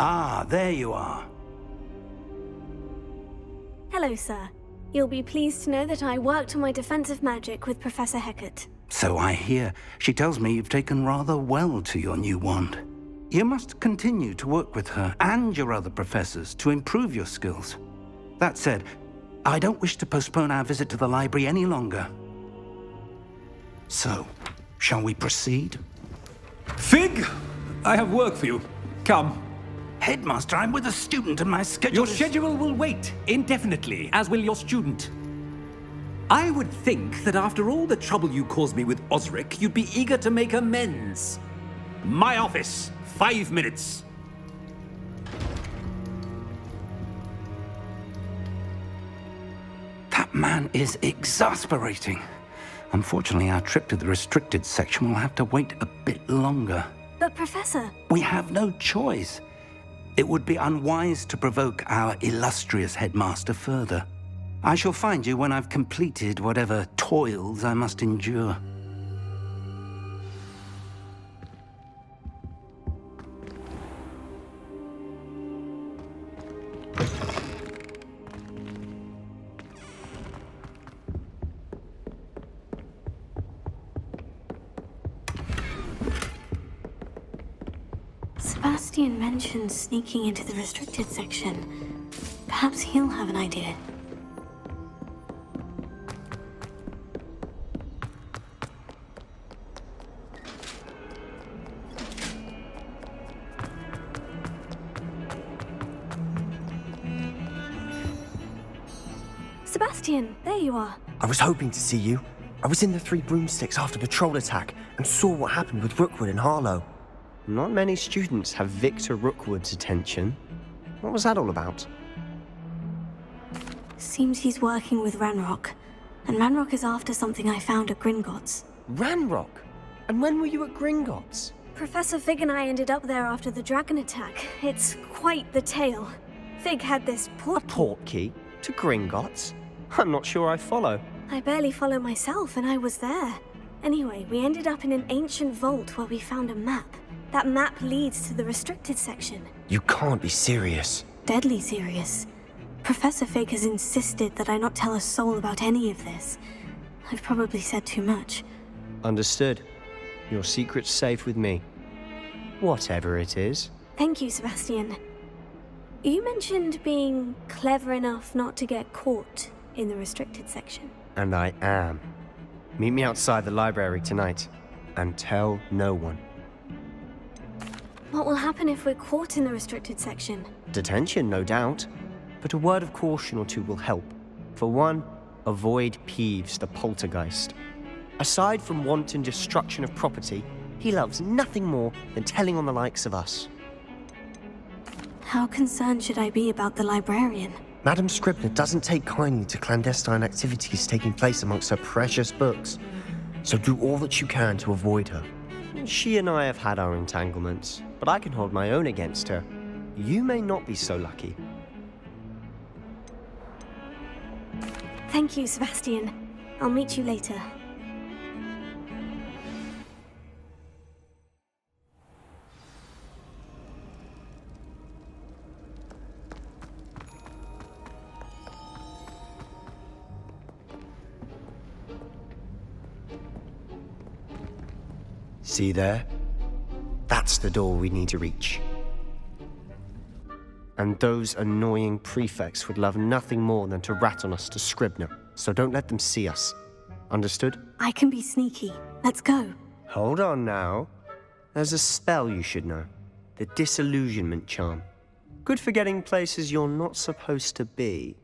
Ah, there you are. Hello, sir. You'll be pleased to know that I worked on my defensive magic with Professor Hecat. So I hear. She tells me you've taken rather well to your new wand. You must continue to work with her and your other professors to improve your skills. That said, I don't wish to postpone our visit to the library any longer. So, shall we proceed? Fig! I have work for you. Come. Headmaster, I'm with a student and my schedule Your is... schedule will wait indefinitely, as will your student. I would think that after all the trouble you caused me with Osric, you'd be eager to make amends. My office, 5 minutes. That man is exasperating. Unfortunately, our trip to the restricted section will have to wait a bit longer. But, Professor... We have no choice. It would be unwise to provoke our illustrious headmaster further. I shall find you when I've completed whatever toils I must endure. Sebastian mentioned sneaking into the restricted section. Perhaps he'll have an idea. Sebastian, there you are. I was hoping to see you. I was in the Three Broomsticks after the troll attack and saw what happened with Rookwood and Harlow. Not many students have Victor Rookwood's attention. What was that all about? Seems he's working with Ranrock. And Ranrock is after something I found at Gringotts. Ranrock? And when were you at Gringotts? Professor Fig and I ended up there after the dragon attack. It's quite the tale. Fig had this A portkey? To Gringotts? I'm not sure I follow. I barely follow myself, and I was there. Anyway, we ended up in an ancient vault where we found a map. That map leads to the restricted section. You can't be serious. Deadly serious. Professor Fig has insisted that I not tell a soul about any of this. I've probably said too much. Understood. Your secret's safe with me. Whatever it is. Thank you, Sebastian. You mentioned being clever enough not to get caught in the restricted section. And I am. Meet me outside the library tonight. And tell no one. What will happen if we're caught in the restricted section? Detention, no doubt. But a word of caution or two will help. For one, avoid Peeves, the poltergeist. Aside from wanton destruction of property, he loves nothing more than telling on the likes of us. How concerned should I be about the librarian? Madam Scribner doesn't take kindly to clandestine activities taking place amongst her precious books. So do all that you can to avoid her. She and I have had our entanglements, but I can hold my own against her. You may not be so lucky. Thank you, Sebastian. I'll meet you later. See there? That's the door we need to reach. And those annoying prefects would love nothing more than to rat on us to Scribner, so don't let them see us. Understood? I can be sneaky. Let's go. Hold on now. There's a spell you should know. The Disillusionment Charm. Good for getting places you're not supposed to be.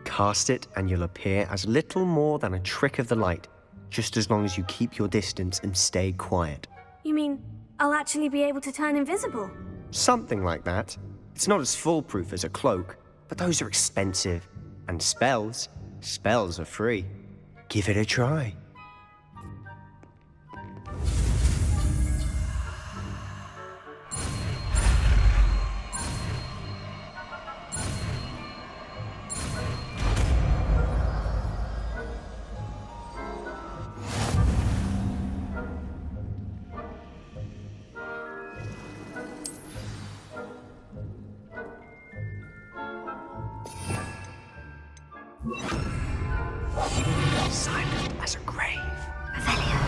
Cast it and you'll appear as little more than a trick of the light, just as long as you keep your distance and stay quiet. You mean I'll actually be able to turn invisible? Something like that. It's not as foolproof as a cloak, but those are expensive. And spells are free. Give it a try. silent as a grave. Revelio.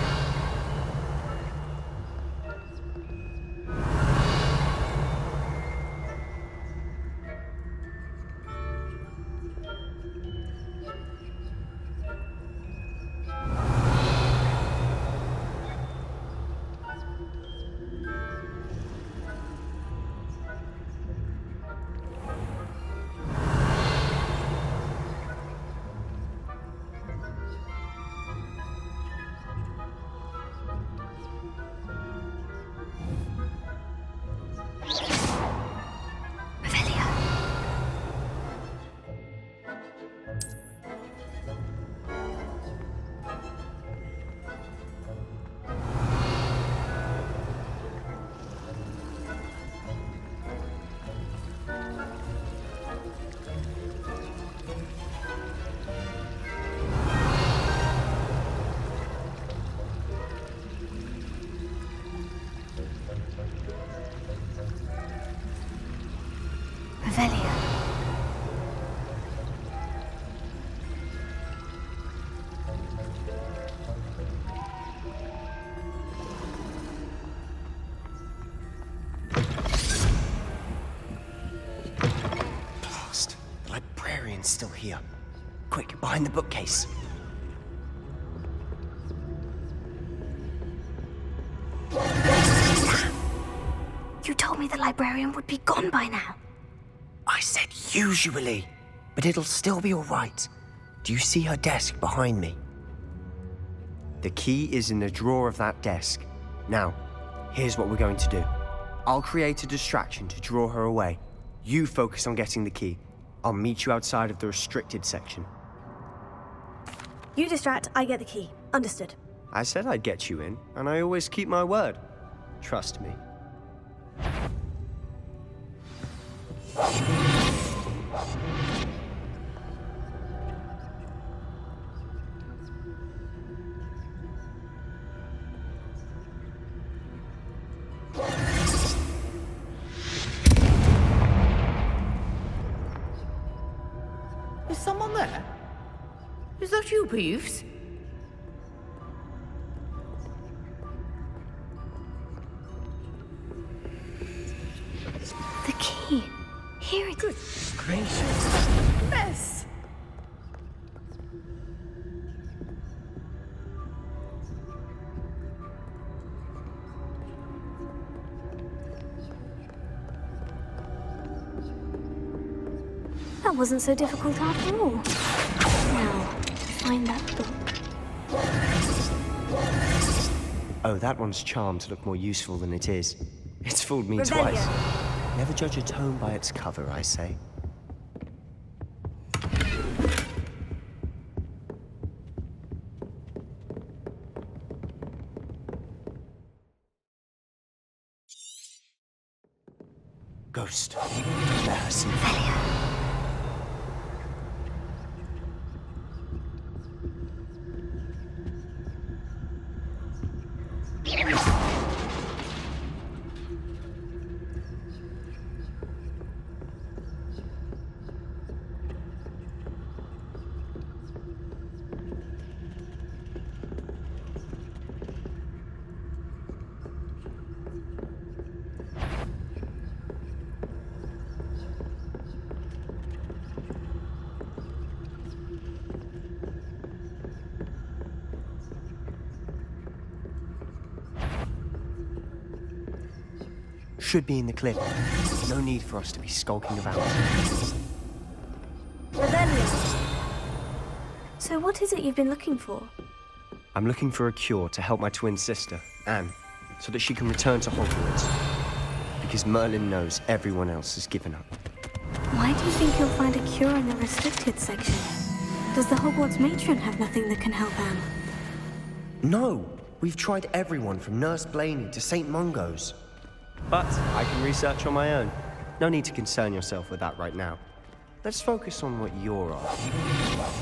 Revelio. Blast. The librarian's still here. Quick, behind the bookcase. You told me the librarian would be gone by now. I said usually, but it'll still be all right. Do you see her desk behind me? The key is in the drawer of that desk. Now, here's what we're going to do. I'll create a distraction to draw her away. You focus on getting the key. I'll meet you outside of the restricted section. You distract, I get the key. Understood. I said I'd get you in, and I always keep my word. Trust me. Is someone there? Is that you, Peeves? The key. Here it is. Gracious. Mess. That wasn't so difficult after all. Now, find that book. Oh, that one's charmed to look more useful than it is. It's fooled me Revelio. twice. Never judge a tome by its cover, I say. Ghost. Let her see. Should be in the clip. No need for us to be skulking about. Revelio. So what is it you've been looking for? I'm looking for a cure to help my twin sister, Anne, so that she can return to Hogwarts. Because Merlin knows everyone else has given up. Why do you think you'll find a cure in the restricted section? Does the Hogwarts matron have nothing that can help Anne? No! We've tried everyone from Nurse Blaney to St. Mungo's. But I can research on my own. No need to concern yourself with that right now. Let's focus on what you're after.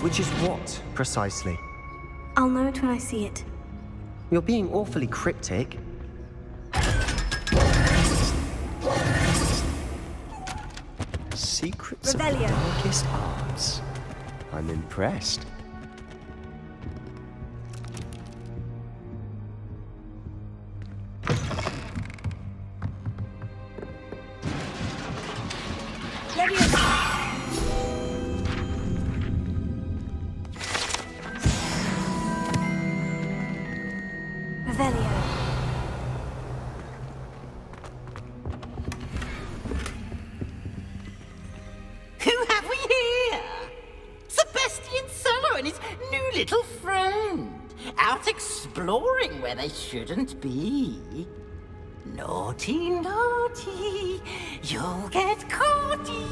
Which is what, precisely? I'll know it when I see it. You're being awfully cryptic. Secrets of the Revelio. darkest arts. I'm impressed. Revelio. Who have we here? Sebastian Solo and his new little friend. Out exploring where they shouldn't be. Naughty, naughty. You'll get caughty.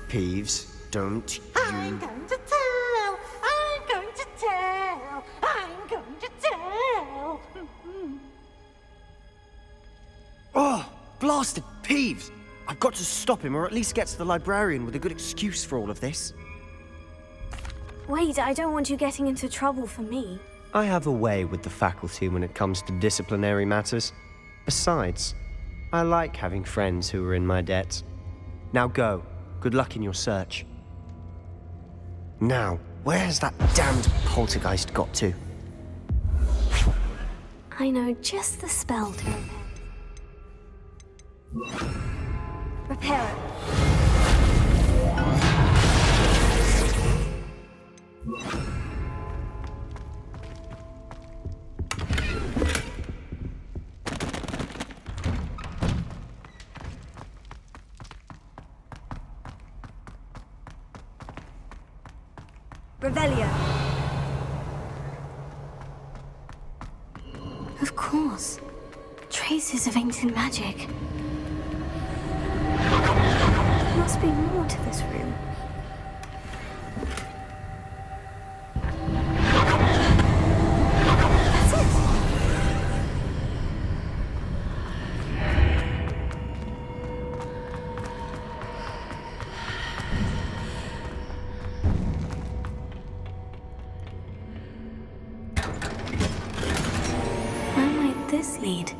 Peeves, don't I'm going to tell. I'm going to tell. I'm going to tell. Oh, blasted Peeves! I've got to stop him, or at least get to the librarian with a good excuse for all of this. Wait, I don't want you getting into trouble for me. I have a way with the faculty when it comes to disciplinary matters. Besides, I like having friends who are in my debt. Now go. Good luck in your search. Now, where has that damned poltergeist got to? I know just the spell to repair it. Revelio. Of course. Traces of ancient magic. There must be more to this room. That's it. Where might this lead?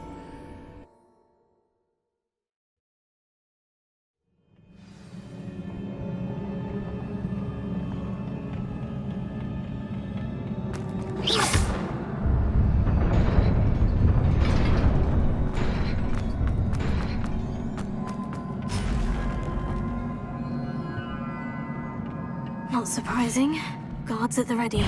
Not surprising. Guards at the ready.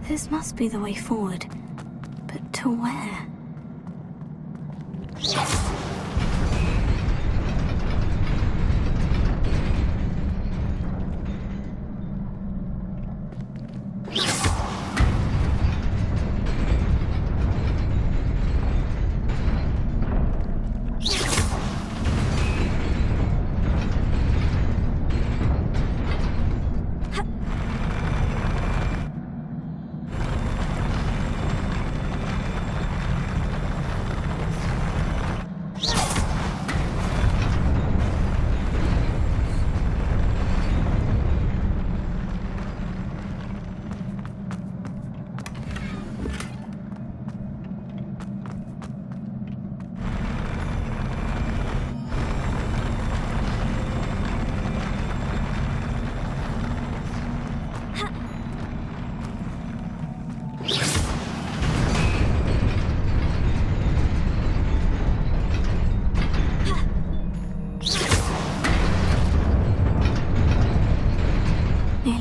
This must be the way forward. But to where?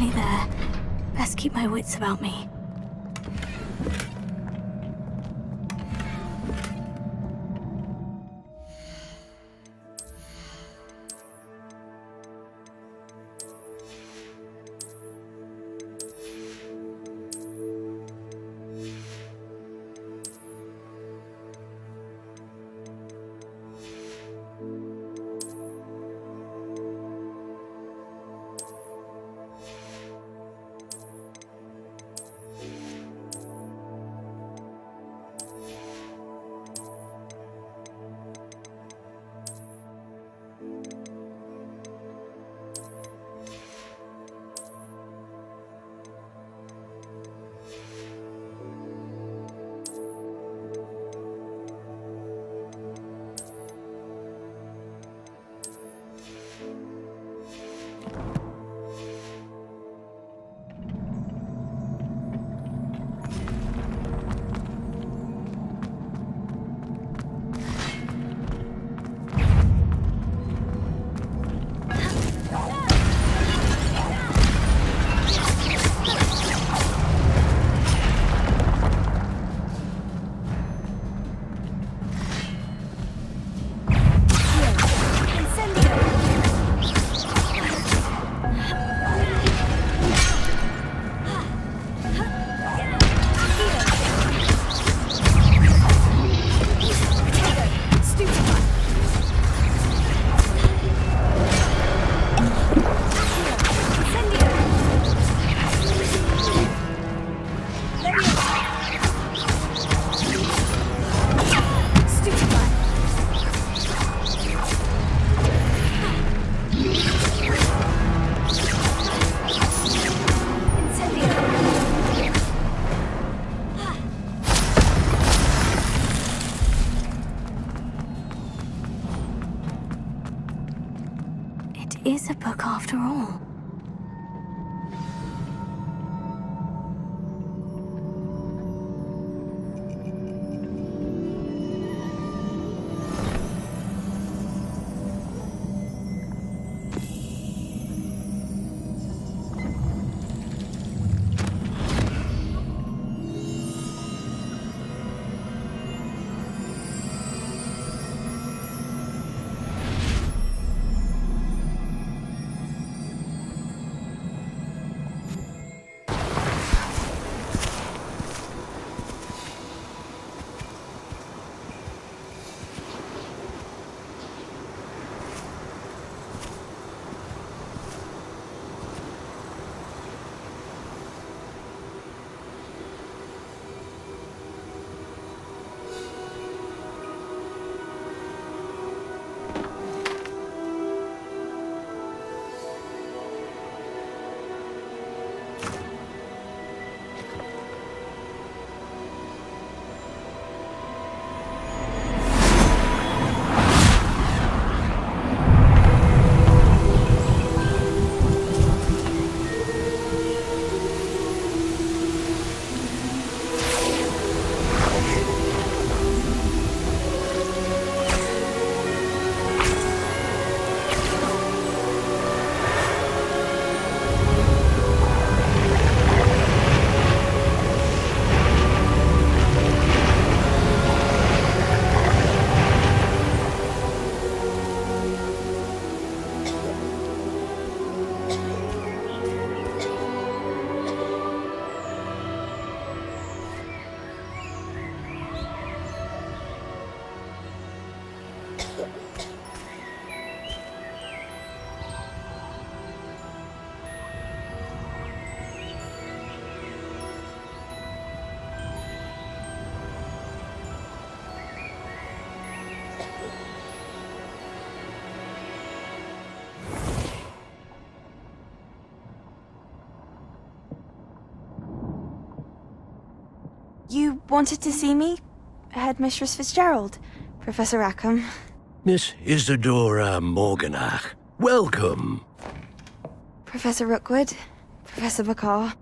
nearly there. Best keep my wits about me. Is a book after all. You wanted to see me? Headmistress Fitzgerald? Professor Rackham? Miss Isadora Morganach, welcome. Professor Rookwood? Professor Bakar?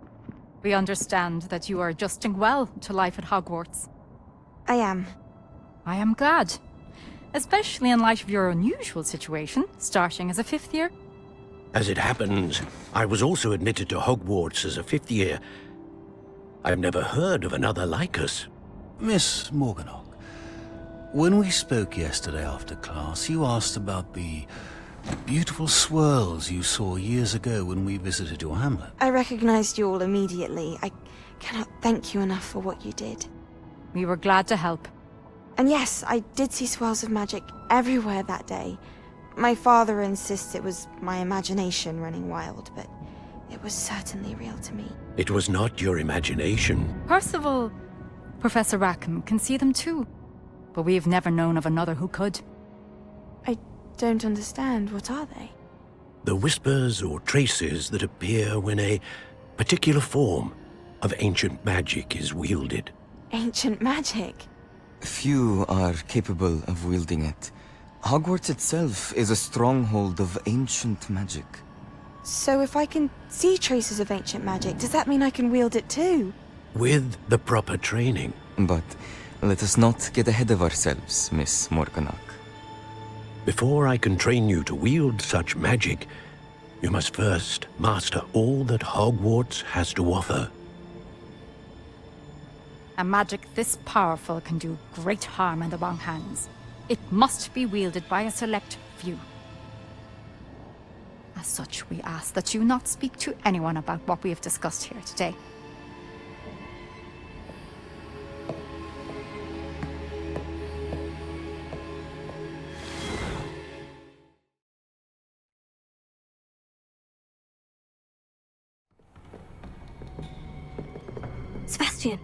We understand that you are adjusting well to life at Hogwarts. I am. I am glad. Especially in light of your unusual situation, starting as a 5th year. As it happens, I was also admitted to Hogwarts as a fifth year. I've never heard of another like us. Miss Morganach, when we spoke yesterday after class, you asked about the beautiful swirls you saw years ago when we visited your hamlet. I recognized you all immediately. I cannot thank you enough for what you did. We were glad to help. And yes, I did see swirls of magic everywhere that day. My father insists it was my imagination running wild, but it was certainly real to me. It was not your imagination. Percival, Professor Rackham can see them too. But we've never known of another who could. I don't understand. What are they? The whispers or traces that appear when a particular form of ancient magic is wielded. Ancient magic? Few are capable of wielding it. Hogwarts itself is a stronghold of ancient magic. So if I can see traces of ancient magic, does that mean I can wield it too? With the proper training. But let us not get ahead of ourselves, Miss Morganach. Before I can train you to wield such magic, you must first master all that Hogwarts has to offer. A magic this powerful can do great harm in the wrong hands. It must be wielded by a select few. As such, we ask that you not speak to anyone about what we have discussed here today. Sebastian.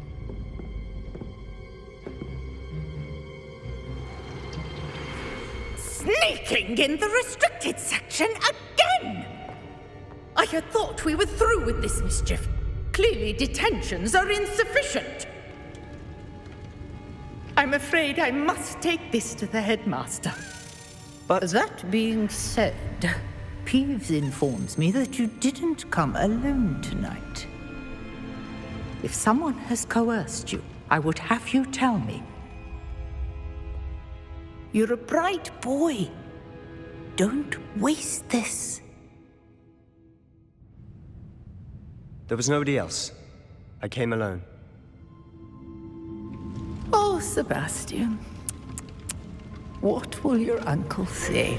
Sneaking in the restricted section again! I had thought we were through with this mischief. Clearly detentions are insufficient. I'm afraid I must take this to the headmaster. But that being said, Peeves informs me that you didn't come alone tonight. If someone has coerced you, I would have you tell me. You're a bright boy. Don't waste this. There was nobody else. I came alone. Oh, Sebastian. What will your uncle say?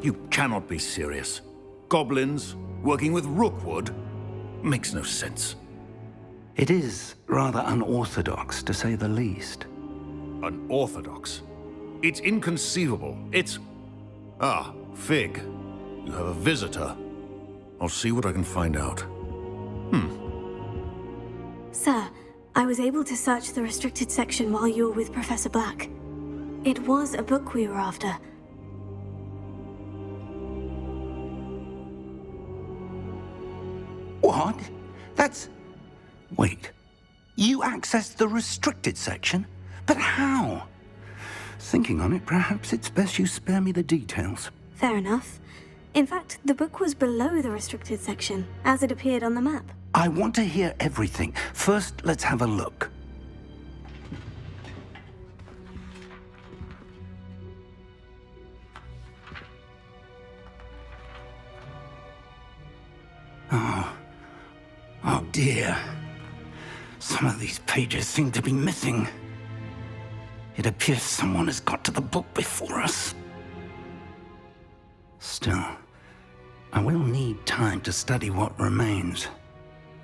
You cannot be serious. Goblins working with Rookwood makes no sense. It is rather unorthodox, to say the least. Unorthodox? It's inconceivable. It's... Ah, Fig. You have a visitor. I'll see what I can find out. Sir, I was able to search the restricted section while you were with Professor Black. It was a book we were after. What? That's... Wait. You accessed the restricted section? But how? Thinking on it, perhaps it's best you spare me the details. Fair enough. In fact, the book was below the restricted section, as it appeared on the map. I want to hear everything. First, let's have a look. Oh dear. Some of these pages seem to be missing. It appears someone has got to the book before us. Still, I will need time to study what remains.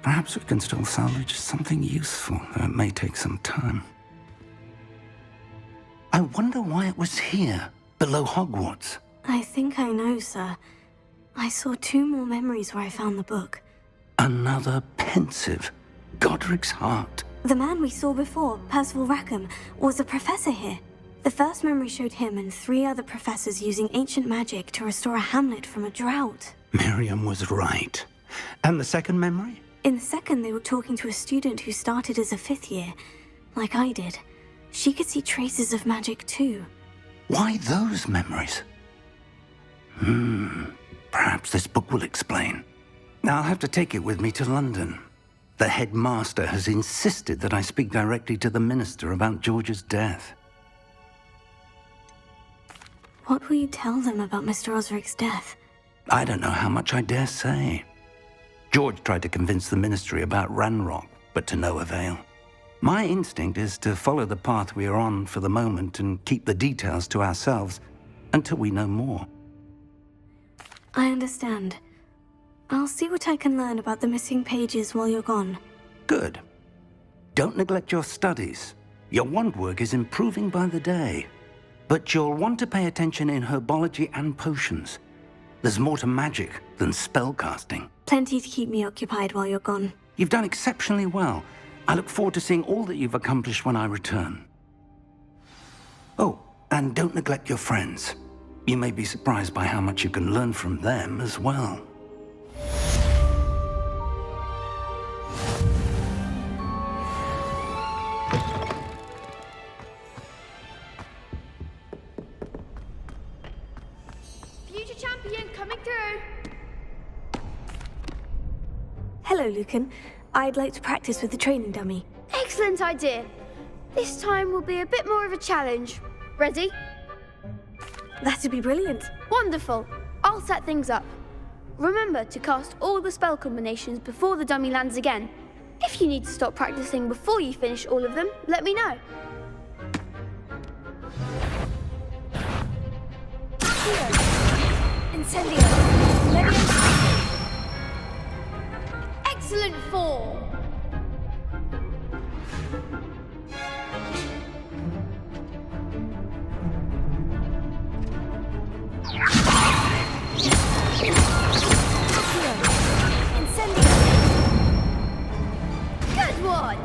Perhaps we can still salvage something useful, though it may take some time. I wonder why it was here, below Hogwarts. I think I know, sir. I saw 2 more memories where I found the book. Another pensive. Godric's heart. The man we saw before, Percival Rackham, was a professor here. The first memory showed him and 3 other professors using ancient magic to restore a hamlet from a drought. Miriam was right. And the second memory? In the second, they were talking to a student who started as a 5th year, like I did. She could see traces of magic too. Why those memories? Perhaps this book will explain. I'll have to take it with me to London. The headmaster has insisted that I speak directly to the minister about George's death. What will you tell them about Mr. Osric's death? I don't know how much I dare say. George tried to convince the ministry about Ranrock, but to no avail. My instinct is to follow the path we are on for the moment and keep the details to ourselves until we know more. I understand. I'll see what I can learn about the missing pages while you're gone. Good. Don't neglect your studies. Your wand work is improving by the day. But you'll want to pay attention in herbology and potions. There's more to magic than spellcasting. Plenty to keep me occupied while you're gone. You've done exceptionally well. I look forward to seeing all that you've accomplished when I return. Oh, and don't neglect your friends. You may be surprised by how much you can learn from them as well. Future champion coming through. Hello, Lucan. I'd like to practice with the training dummy. Excellent idea. This time will be a bit more of a challenge. Ready? That'd be brilliant. Wonderful. I'll set things up. Remember to cast all the spell combinations before the dummy lands again. If you need to stop practicing before you finish all of them, let me know. Incendio. Excellent form. Good one.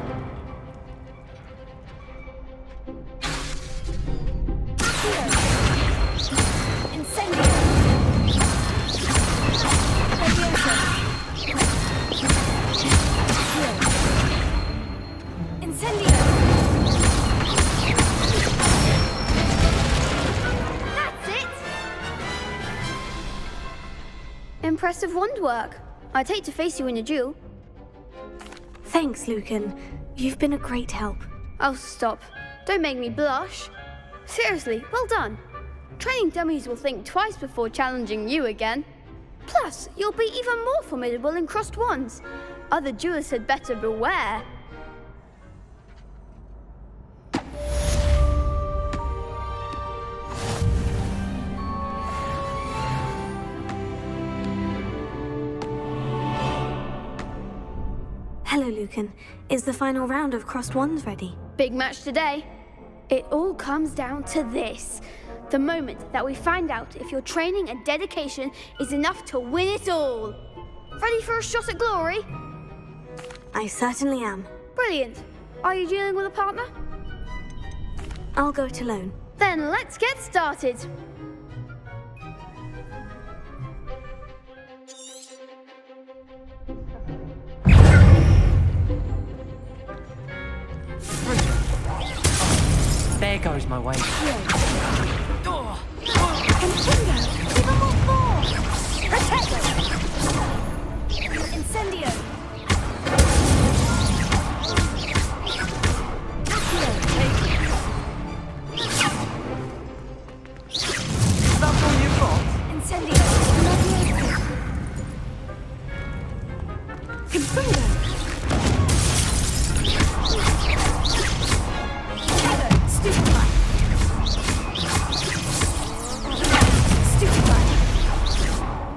Impressive wand work. I'd hate to face you in a duel. Thanks, Lucan. You've been a great help. Oh, stop. Don't make me blush. Seriously, well done. Training dummies will think twice before challenging you again. Plus, you'll be even more formidable in crossed wands. Other duelists had better beware. Hello, Lucan. Is the final round of crossed wands ready? Big match today. It all comes down to this. The moment that we find out if your training and dedication is enough to win it all. Ready for a shot at glory? I certainly am. Brilliant. Are you dealing with a partner? I'll go it alone. Then let's get started. There goes my way. Even more force! Incendio! That's all you've got? Incendio! Consundo! Stupefy! Stupefy!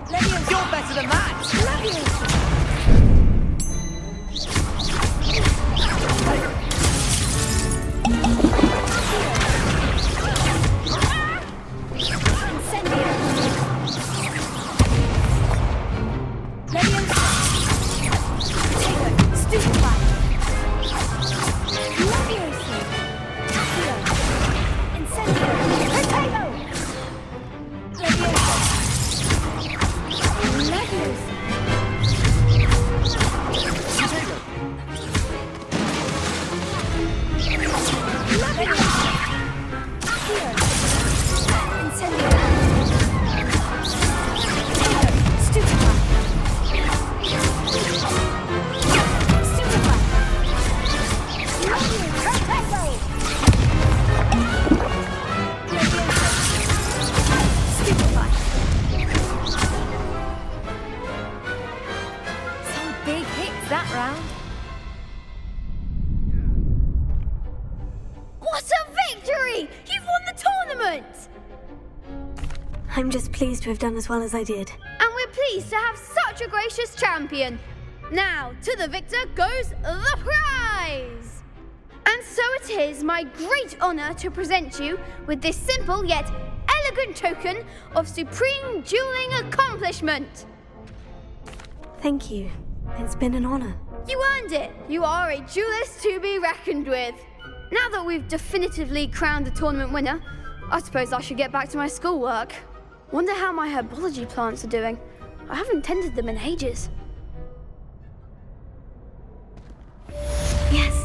Leviosa! You're better than that! Leviosa! Incendio! Leviosa! Potato! Stupefy! victory! You've won the tournament! I'm just pleased to have done as well as I did. And we're pleased to have such a gracious champion. Now, to the victor goes the prize! And so it is my great honor to present you with this simple yet elegant token of supreme dueling accomplishment. Thank you. It's been an honor. You earned it. You are a duelist to be reckoned with. Now that we've definitively crowned the tournament winner, I suppose I should get back to my schoolwork. Wonder how my herbology plants are doing. I haven't tended them in ages. Yes.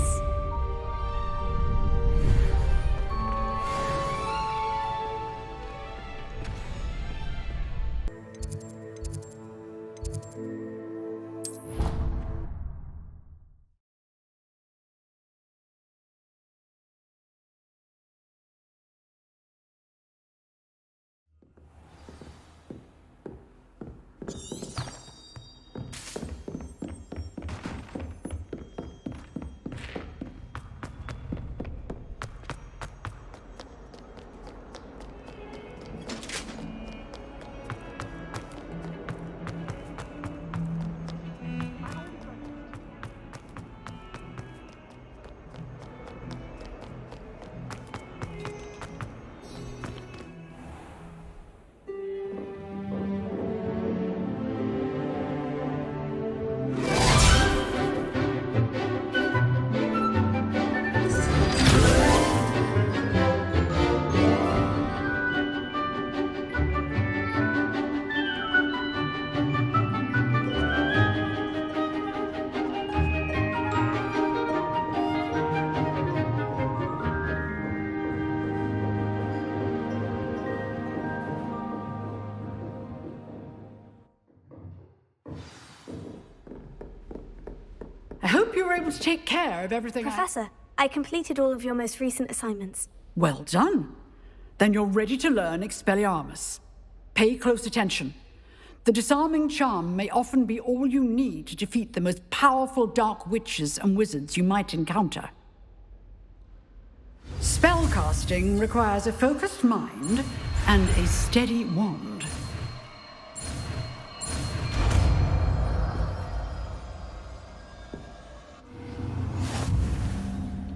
I hope you were able to take care of everything. Professor, I completed all of your most recent assignments. Well done. Then you're ready to learn Expelliarmus. Pay close attention. The disarming charm may often be all you need to defeat the most powerful dark witches and wizards you might encounter. Spellcasting requires a focused mind and a steady wand.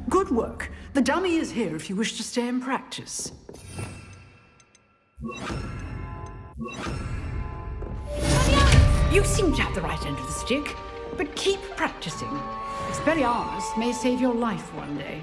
Good work. The dummy is here if you wish to stay and practice. You seem to have the right end of the stick, but keep practicing. Expelliarmus may save your life one day.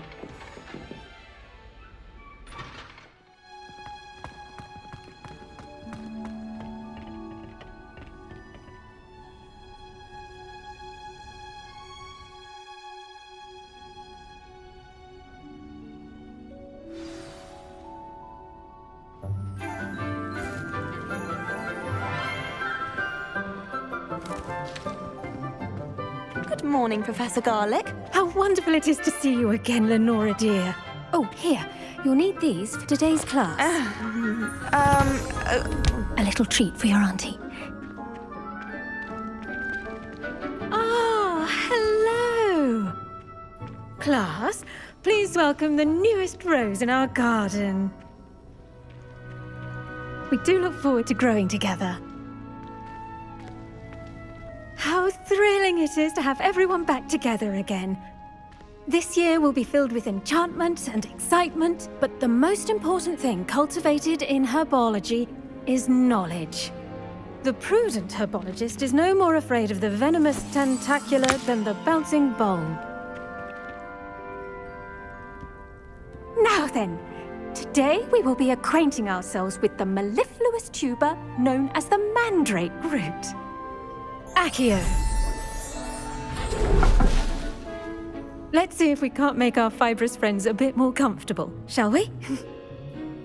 Good morning, Professor Garlick. How wonderful it is to see you again, Lenora dear. Oh, here. You'll need these for today's class. A little treat for your auntie. Ah, hello. Class, please welcome the newest rose in our garden. We do look forward to growing together. How thrilling it is to have everyone back together again. This year will be filled with enchantment and excitement, but the most important thing cultivated in herbology is knowledge. The prudent herbologist is no more afraid of the venomous tentacula than the bouncing bulb. Now then, today we will be acquainting ourselves with the mellifluous tuber known as the mandrake root. Accio. Let's see if we can't make our fibrous friends a bit more comfortable, shall we?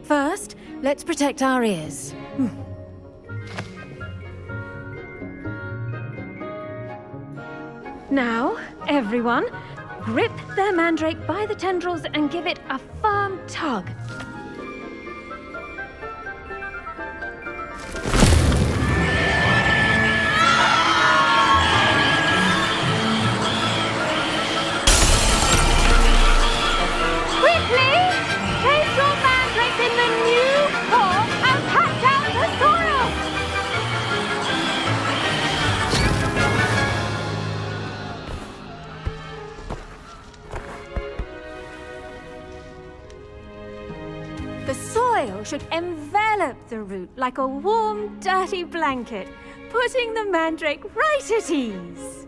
First, let's protect our ears. Now, everyone, grip their mandrake by the tendrils and give it a firm tug. Quickly! Take your The soil should envelop the root like a warm, dirty blanket, putting the mandrake right at ease.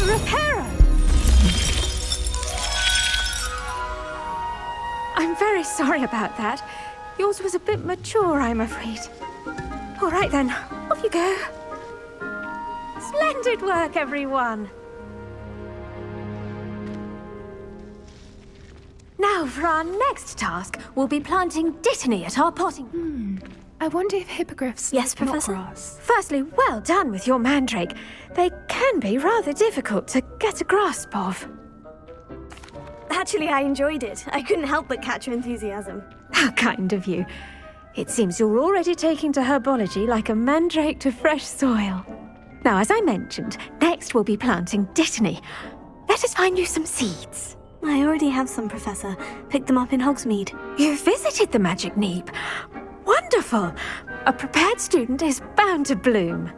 Reparo! I'm very sorry about that. Yours was a bit mature, I'm afraid. All right then, off you go. Splendid work, everyone. Now, for our next task, we'll be planting dittany at our potting... I wonder if hippogriffs... Yes, not Professor? grass. Firstly, well done with your mandrake. They can be rather difficult to get a grasp of. Actually, I enjoyed it. I couldn't help but catch your enthusiasm. How kind of you. It seems you're already taking to herbology like a mandrake to fresh soil. Now, as I mentioned, next we'll be planting dittany. Let us find you some seeds. I already have some, Professor. Picked them up in Hogsmeade. You visited the Magic Neep. Wonderful! A prepared student is bound to bloom.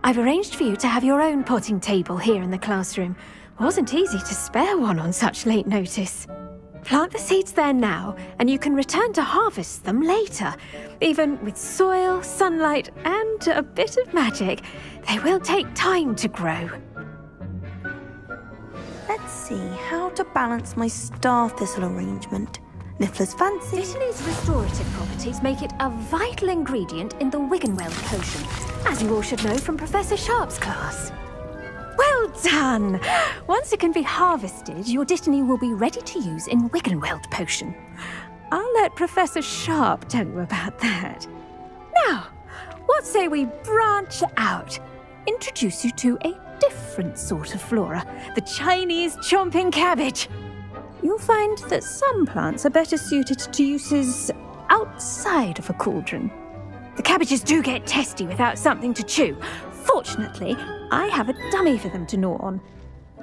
I've arranged for you to have your own potting table here in the classroom. Wasn't easy to spare one on such late notice. Plant the seeds there now, and you can return to harvest them later. Even with soil, sunlight, and a bit of magic, they will take time to grow. Let's see how to balance my star thistle arrangement. Niffler's fancy. Dittany's restorative properties make it a vital ingredient in the Wiggenweld potion, as you all should know from Professor Sharp's class. Well done! Once it can be harvested, your dittany will be ready to use in Wiggenweld potion. I'll let Professor Sharp tell you about that. Now, what say we branch out? Introduce you to a different sort of flora, the Chinese chomping cabbage. You'll find that some plants are better suited to uses outside of a cauldron. The cabbages do get testy without something to chew. Fortunately, I have a dummy for them to gnaw on.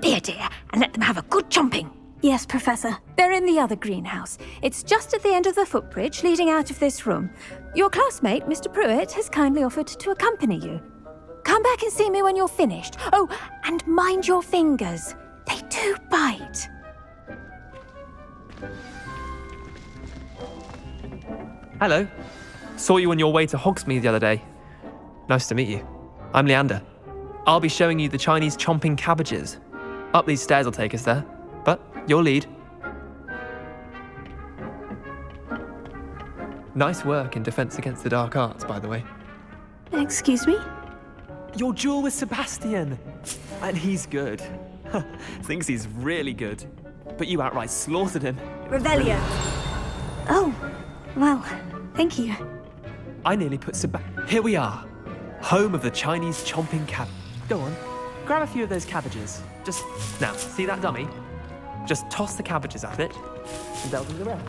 Here, dear, and let them have a good chomping. Yes, Professor. They're in the other greenhouse. It's just at the end of the footbridge leading out of this room. Your classmate, Mr. Pruitt, has kindly offered to accompany you. Come back and see me when you're finished. Oh, and mind your fingers. They do bite. Hello. Saw you on your way to Hogsmeade the other day. Nice to meet you. I'm Leander. I'll be showing you the Chinese chomping cabbages. Up these stairs will take us there, but you'll lead. Nice work in Defense Against the Dark Arts, by the way. Excuse me? Your duel with Sebastian! And he's good. Thinks he's really good. But you outright slaughtered him. Revelio. Oh, well, thank you. I nearly put Here we are. Home of the Chinese chomping cab. Go on, grab a few of those cabbages. Just, now, see that dummy? Just toss the cabbages at it, and they'll do the rest.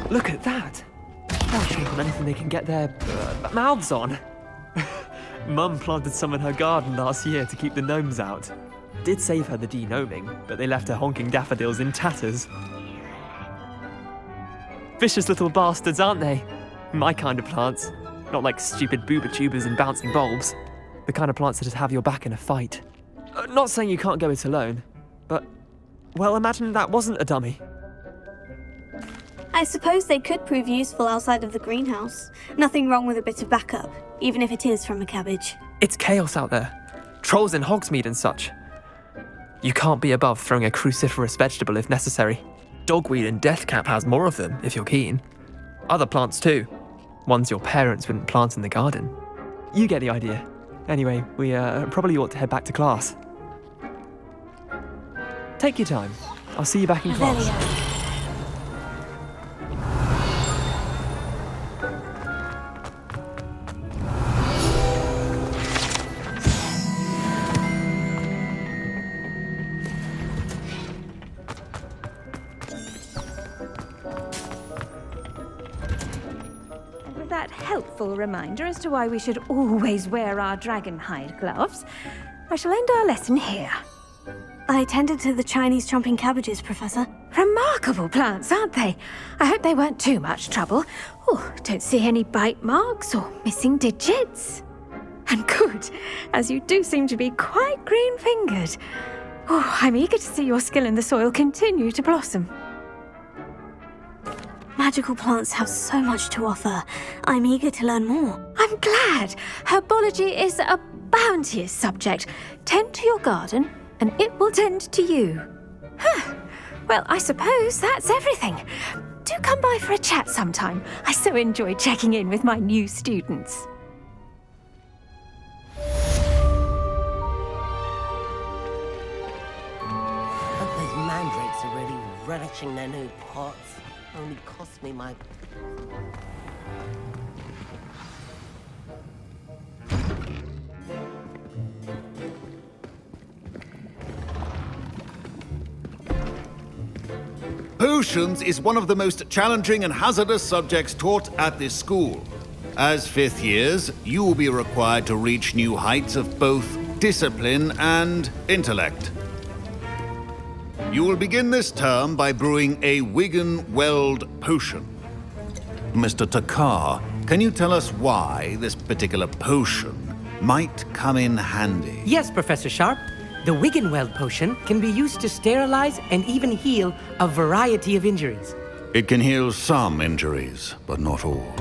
Look at that! They'll choke on anything they can get their mouths on. Mum planted some in her garden last year to keep the gnomes out. Did save her the de-gnoming, but they left her honking daffodils in tatters. Vicious little bastards, aren't they? My kind of plants. Not like stupid booba tubers and bouncing bulbs. The kind of plants that'd have your back in a fight. Not saying you can't go it alone, but... well, imagine that wasn't a dummy. I suppose they could prove useful outside of the greenhouse. Nothing wrong with a bit of backup, even if it is from a cabbage. It's chaos out there. Trolls in Hogsmeade and such. You can't be above throwing a cruciferous vegetable if necessary. Dogweed and deathcap has more of them, if you're keen. Other plants too. Ones your parents wouldn't plant in the garden. You get the idea. Anyway, we probably ought to head back to class. Take your time. I'll see you back in class. Helpful reminder as to why we should always wear our dragon hide gloves, I shall end our lesson here. I attended to the Chinese chomping cabbages, Professor. Remarkable plants, aren't they? I hope they weren't too much trouble. Oh, don't see any bite marks or missing digits. And good, as you do seem to be quite green-fingered. Oh, I'm eager to see your skill in the soil continue to blossom. Magical plants have so much to offer. I'm eager to learn more. I'm glad. Herbology is a bounteous subject. Tend to your garden, and it will tend to you. Huh. Well, I suppose that's everything. Do come by for a chat sometime. I so enjoy checking in with my new students. Those mandrakes are really relishing their new pots. Only cost me my... Potions is one of the most challenging and hazardous subjects taught at this school. As fifth years, you will be required to reach new heights of both discipline and intellect. You will begin this term by brewing a Wiggenweld potion. Mr. Takar, can you tell us why this particular potion might come in handy? Yes, Professor Sharp. The Wiggenweld potion can be used to sterilize and even heal a variety of injuries. It can heal some injuries, but not all.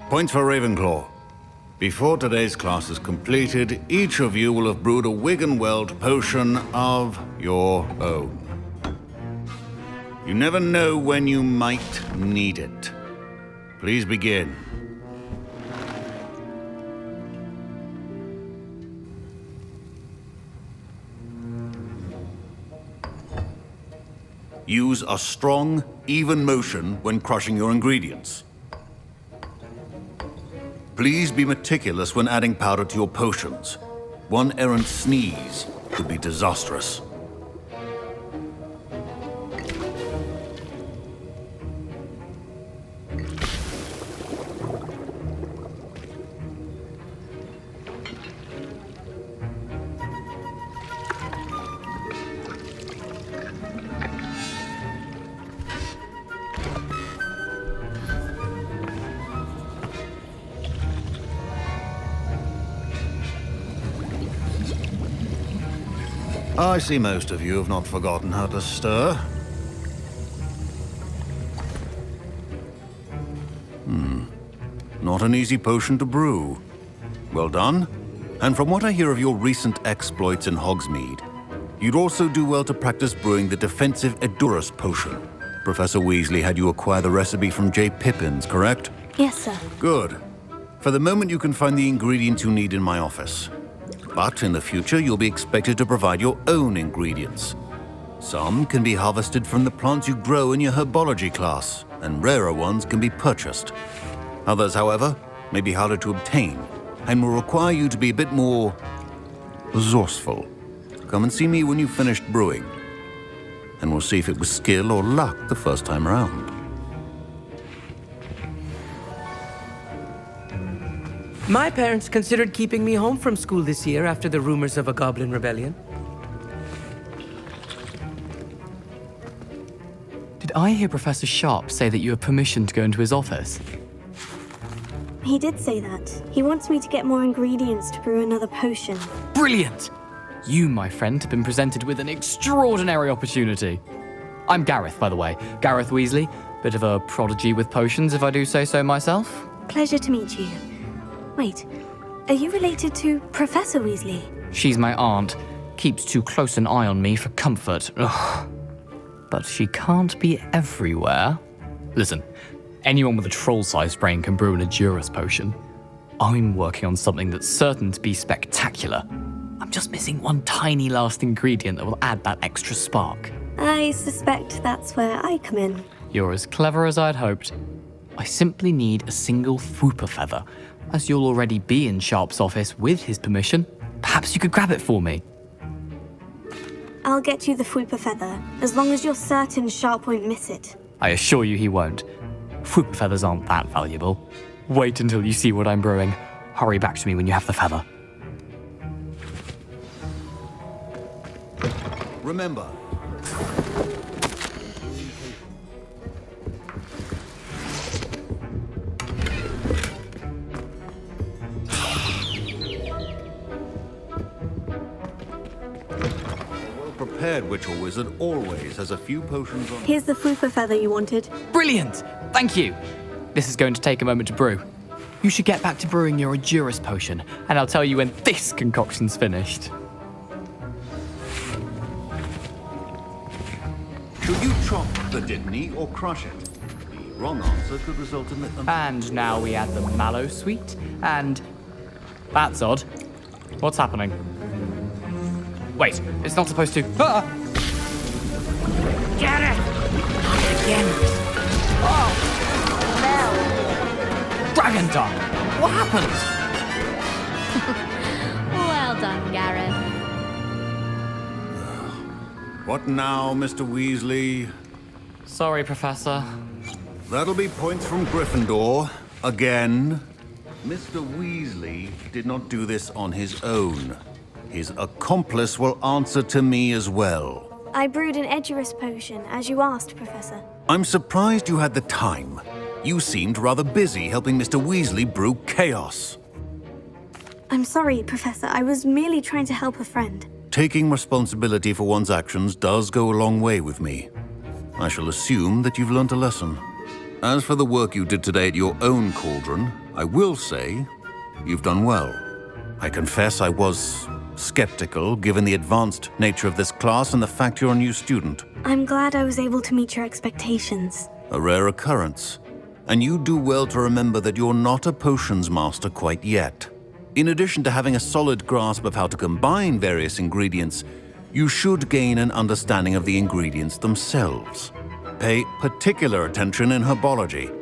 Points for Ravenclaw. Before today's class is completed, each of you will have brewed a Wiggenweld potion of your own. You never know when you might need it. Please begin. Use a strong, even motion when crushing your ingredients. Please be meticulous when adding powder to your potions. One errant sneeze could be disastrous. I see most of you have not forgotten how to stir. Not an easy potion to brew. Well done. And from what I hear of your recent exploits in Hogsmeade, you'd also do well to practice brewing the defensive Edurus potion. Professor Weasley had you acquire the recipe from J. Pippins, correct? Yes, sir. Good. For the moment, you can find the ingredients you need in my office. But in the future, you'll be expected to provide your own ingredients. Some can be harvested from the plants you grow in your Herbology class, and rarer ones can be purchased. Others, however, may be harder to obtain, and will require you to be a bit more resourceful. Come and see me when you've finished brewing, and we'll see if it was skill or luck the first time around. My parents considered keeping me home from school this year after the rumors of a goblin rebellion. Did I hear Professor Sharp say that you have permission to go into his office? He did say that. He wants me to get more ingredients to brew another potion. Brilliant! You, my friend, have been presented with an extraordinary opportunity. I'm Gareth, by the way. Gareth Weasley. Bit of a prodigy with potions, if I do say so myself. Pleasure to meet you. Wait, are you related to Professor Weasley? She's my aunt. Keeps too close an eye on me for comfort. Ugh. But she can't be everywhere. Listen, anyone with a troll-sized brain can brew an Edurus potion. I'm working on something that's certain to be spectacular. I'm just missing one tiny last ingredient that will add that extra spark. I suspect that's where I come in. You're as clever as I'd hoped. I simply need a single Fwooper feather. As you'll already be in Sharp's office with his permission, perhaps you could grab it for me. I'll get you the Fwooper feather, as long as you're certain Sharp won't miss it. I assure you he won't. Fwooper feathers aren't that valuable. Wait until you see what I'm brewing. Hurry back to me when you have the feather. Remember, prepared witch or wizard always has a few potions on. Here's the fufa feather you wanted. Brilliant! Thank you! This is going to take a moment to brew. You should get back to brewing your Adurus potion, and I'll tell you when this concoction's finished. Should you chop the Didney or crush it? The wrong answer could result in the... And now we add the mallow sweet, and... That's odd. What's happening? Wait, it's not supposed to... Ah! Get it! Again. Oh! Dragon dung! What happened? Well done, Gareth. What now, Mr. Weasley? Sorry, Professor. That'll be points from Gryffindor. Again. Mr. Weasley did not do this on his own. His accomplice will answer to me as well. I brewed an Edurus potion, as you asked, Professor. I'm surprised you had the time. You seemed rather busy helping Mr. Weasley brew chaos. I'm sorry, Professor. I was merely trying to help a friend. Taking responsibility for one's actions does go a long way with me. I shall assume that you've learnt a lesson. As for the work you did today at your own cauldron, I will say you've done well. I confess I was skeptical, given the advanced nature of this class and the fact you're a new student. I'm glad I was able to meet your expectations. A rare occurrence. And you do well to remember that you're not a potions master quite yet. In addition to having a solid grasp of how to combine various ingredients, you should gain an understanding of the ingredients themselves. Pay particular attention in herbology.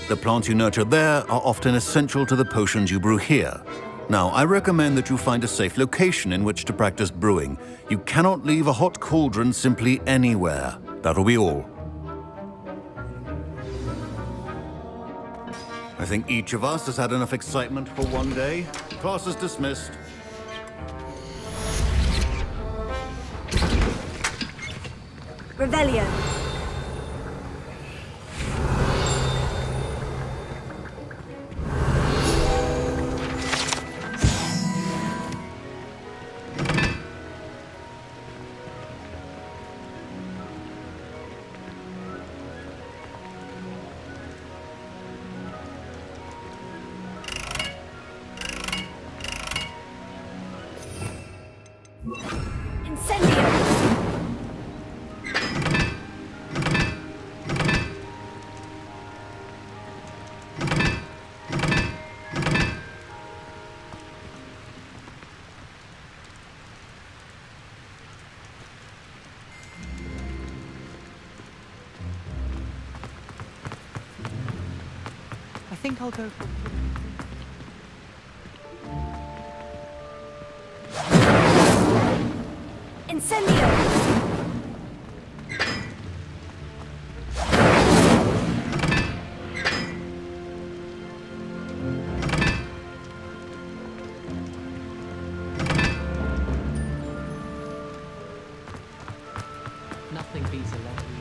The plants you nurture there are often essential to the potions you brew here. Now, I recommend that you find a safe location in which to practice brewing. You cannot leave a hot cauldron simply anywhere. That'll be all. I think each of us has had enough excitement for one day. Class is dismissed. Revelio. I think I'll go for... Incendio! Nothing beats a lovely...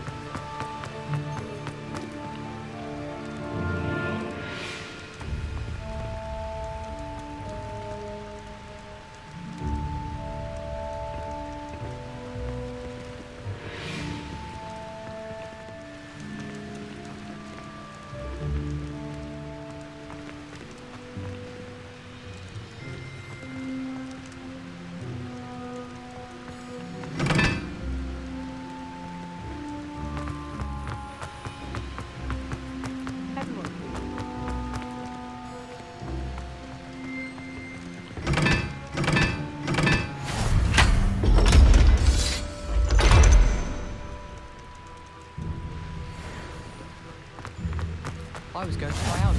I was going to try out.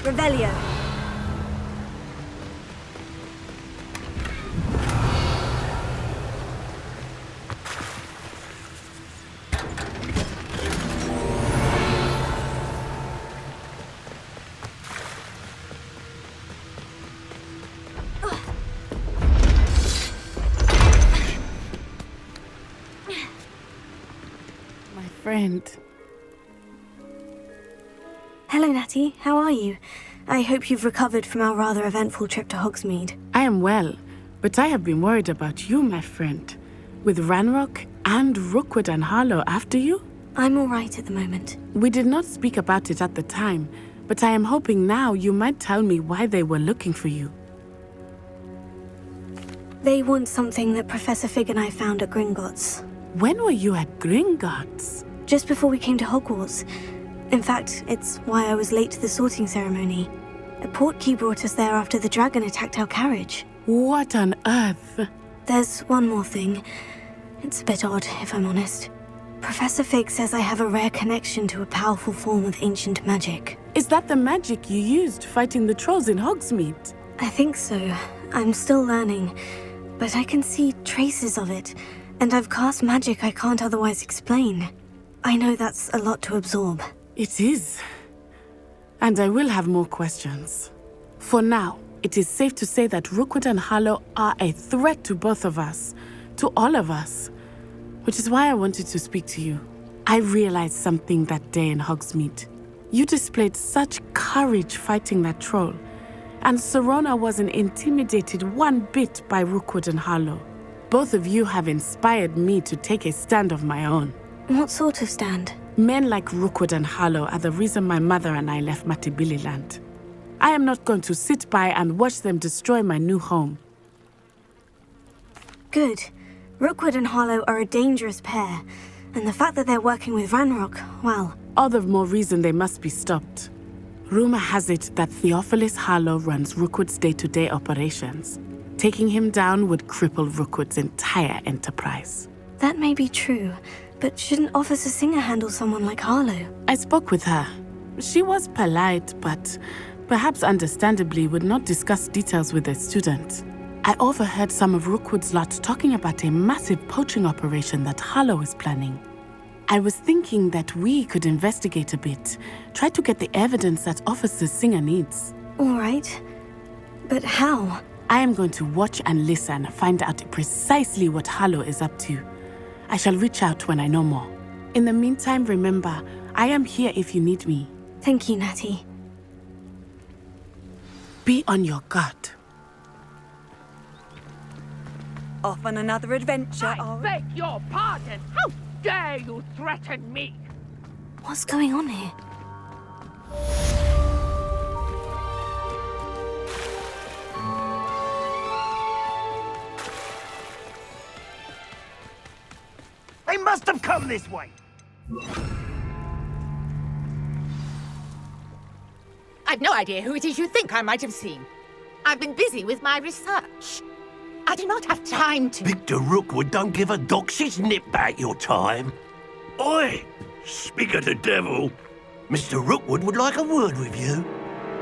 Revelio. friend. Hello, Natty. How are you? I hope you've recovered from our rather eventful trip to Hogsmeade. I am well, but I have been worried about you, my friend. With Ranrock and Rookwood and Harlow after you? I'm all right at the moment. We did not speak about it at the time, but I am hoping now you might tell me why they were looking for you. They want something that Professor Fig and I found at Gringotts. When were you at Gringotts? Just before we came to Hogwarts. In fact, it's why I was late to the sorting ceremony. A portkey brought us there after the dragon attacked our carriage. What on earth? There's one more thing. It's a bit odd, if I'm honest. Professor Fig says I have a rare connection to a powerful form of ancient magic. Is that the magic you used fighting the trolls in Hogsmeade? I think so. I'm still learning, but I can see traces of it, and I've cast magic I can't otherwise explain. I know that's a lot to absorb. It is. And I will have more questions. For now, it is safe to say that Rookwood and Harlow are a threat to both of us, to all of us. Which is why I wanted to speak to you. I realized something that day in Hogsmeade. You displayed such courage fighting that troll, and Serona wasn't intimidated one bit by Rookwood and Harlow. Both of you have inspired me to take a stand of my own. What sort of stand? Men like Rookwood and Harlow are the reason my mother and I left Matibililand. I am not going to sit by and watch them destroy my new home. Good. Rookwood and Harlow are a dangerous pair, and the fact that they're working with Ranrock, well... All the more reason they must be stopped. Rumor has it that Theophilus Harlow runs Rookwood's day-to-day operations. Taking him down would cripple Rookwood's entire enterprise. That may be true, but shouldn't Officer Singer handle someone like Harlow? I spoke with her. She was polite, but perhaps understandably would not discuss details with a student. I overheard some of Rookwood's lot talking about a massive poaching operation that Harlow is planning. I was thinking that we could investigate a bit, try to get the evidence that Officer Singer needs. All right. But how? I am going to watch and listen, find out precisely what Harlow is up to. I shall reach out when I know more. In the meantime, remember, I am here if you need me. Thank you, Natty. Be on your guard. Off on another adventure, I beg your pardon! How dare you threaten me? What's going on here? They must have come this way! I've no idea who it is you think I might have seen. I've been busy with my research. I do not have time to... Victor Rookwood don't give a doxy's nip back your time. Oi! Speak of the devil. Mr. Rookwood would like a word with you.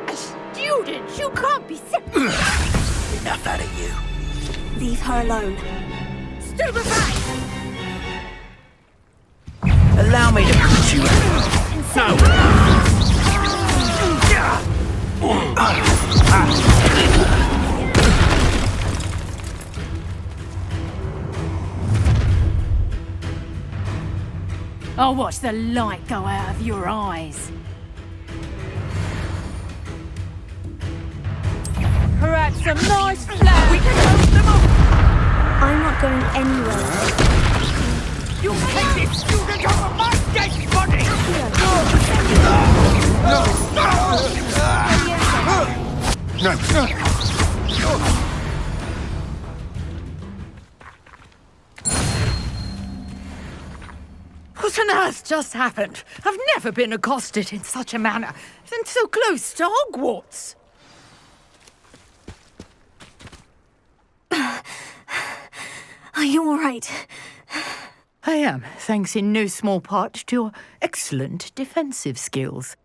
A student? You can't be sick. Enough out of you. Leave her alone. Stupefy! Allow me to put you out. No! I'll watch the light go out of your eyes. Perhaps some nice flowers. We can help them up. I'm not going anywhere. You take this student over my dead body! What on earth just happened? I've never been accosted in such a manner, and so close to Hogwarts. Are you all right? I am, thanks in no small part to your excellent defensive skills.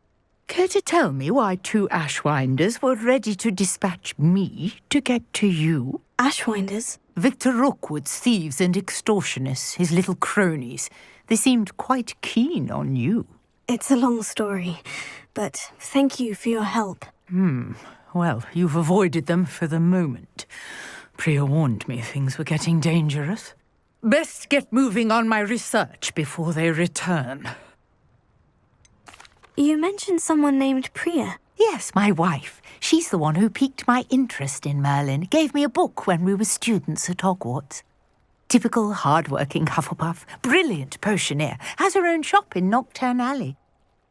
Care to tell me why two Ashwinders were ready to dispatch me to get to you? Ashwinders? Victor Rookwood's thieves and extortionists, his little cronies. They seemed quite keen on you. It's a long story, but thank you for your help. Well, you've avoided them for the moment. Priya warned me things were getting dangerous. Best get moving on my research before they return. You mentioned someone named Priya. Yes, my wife. She's the one who piqued my interest in Merlin. Gave me a book when we were students at Hogwarts. Typical hard-working Hufflepuff, brilliant potioneer, has her own shop in Nocturne Alley.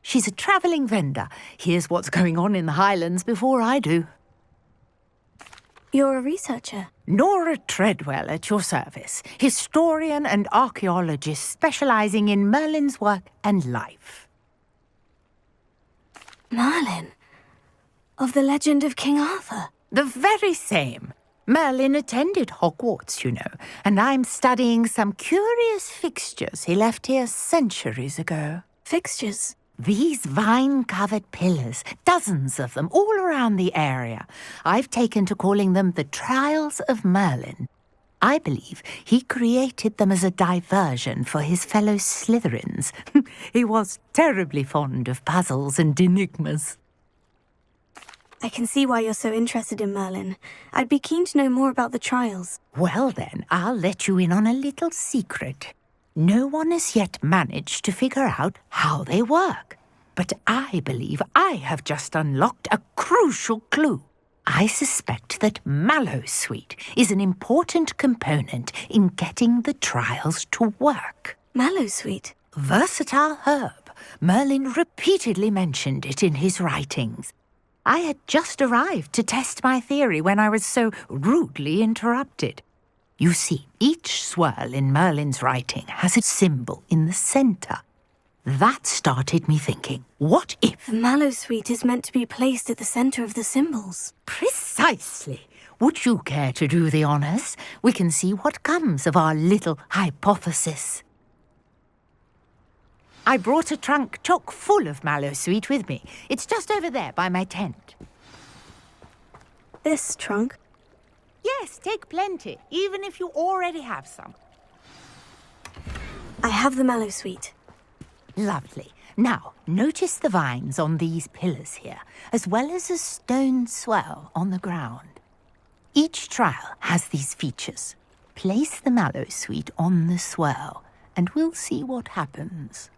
She's a travelling vendor. Hears what's going on in the Highlands before I do. You're a researcher? Nora Treadwell at your service. Historian and archaeologist specialising in Merlin's work and life. Merlin? Of the legend of King Arthur? The very same. Merlin attended Hogwarts, you know, and I'm studying some curious fixtures he left here centuries ago. Fixtures? These vine-covered pillars, dozens of them, all around the area. I've taken to calling them the Trials of Merlin. I believe he created them as a diversion for his fellow Slytherins. He was terribly fond of puzzles and enigmas. I can see why you're so interested in Merlin. I'd be keen to know more about the trials. Well then, I'll let you in on a little secret. No one has yet managed to figure out how they work. But I believe I have just unlocked a crucial clue. I suspect that Mallowsweet is an important component in getting the trials to work. Mallowsweet? Versatile herb. Merlin repeatedly mentioned it in his writings. I had just arrived to test my theory when I was so rudely interrupted. You see, each swirl in Merlin's writing has a symbol in the centre. That started me thinking, what if... The Mallowsweet is meant to be placed at the centre of the symbols. Precisely. Would you care to do the honours? We can see what comes of our little hypothesis. I brought a trunk chock full of Mallowsweet with me. It's just over there by my tent. This trunk? Yes, take plenty, even if you already have some. I have the Mallowsweet. Lovely. Now, notice the vines on these pillars here, as well as a stone swell on the ground. Each trial has these features. Place the Mallowsweet on the swell, and we'll see what happens.